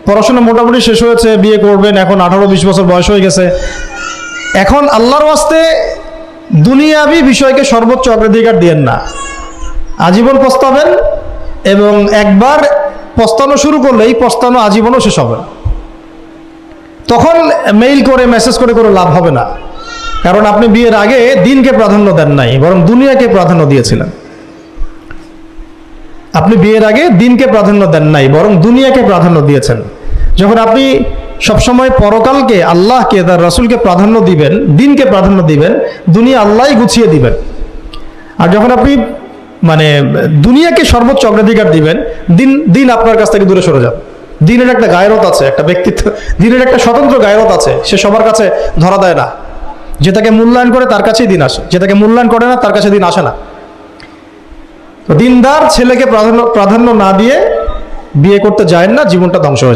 পড়াশোনা মোটামুটি শেষ হয়েছে, বিয়ে করবেন, এখন 18-20 বছর বয়স হয়ে গেছে। এখন আল্লাহর ওয়াস্তে দুনিয়াবি বিষয়কে সর্বোচ্চ অগ্রাধিকার দিয়েন না, আজীবন পস্তাবেন, এবং একবার পস্তানো শুরু করলেই পস্তানো আজীবনও শেষ হবে। তখন মেইল করে মেসেজ করে কোনো লাভ হবে না, কারণ আপনি বিয়ের আগে দিনকে প্রাধান্য দেন নাই, বরং দুনিয়াকে প্রাধান্য দিয়েছিলেন। আপনি বিয়ের আগে দিনকে প্রাধান্য দেন নাই, বরং দুনিয়াকে প্রাধান্য দিয়েছেন। যখন আপনি সবসময় পরকালকে, আল্লাহকে, তার রাসূলকে প্রাধান্য দিবেন, দিনকে প্রাধান্য দিবেন, দুনিয়া আল্লাহই গুছিয়ে দিবেন। আর যখন আপনি মানে দুনিয়াকে সর্বোচ্চ অগ্রাধিকার দিবেন, দিন আপনার কাছ থেকে দূরে সরে যাবে। দিনের একটা গায়রত আছে, একটা ব্যক্তিত্ব, দিনের একটা স্বতন্ত্র গায়রত আছে, সে সবার কাছে ধরা দেয় না। যে তাকে মূল্যায়ন করে তার কাছেই দিন আসে, যে তাকে মূল্যায়ন করে না তার কাছে দিন আসে না। তো দিনদার ছেলেকে প্রাধান্য না দিয়ে বিয়ে করতে যায় না, জীবনটা ধ্বংস হয়ে যাবে।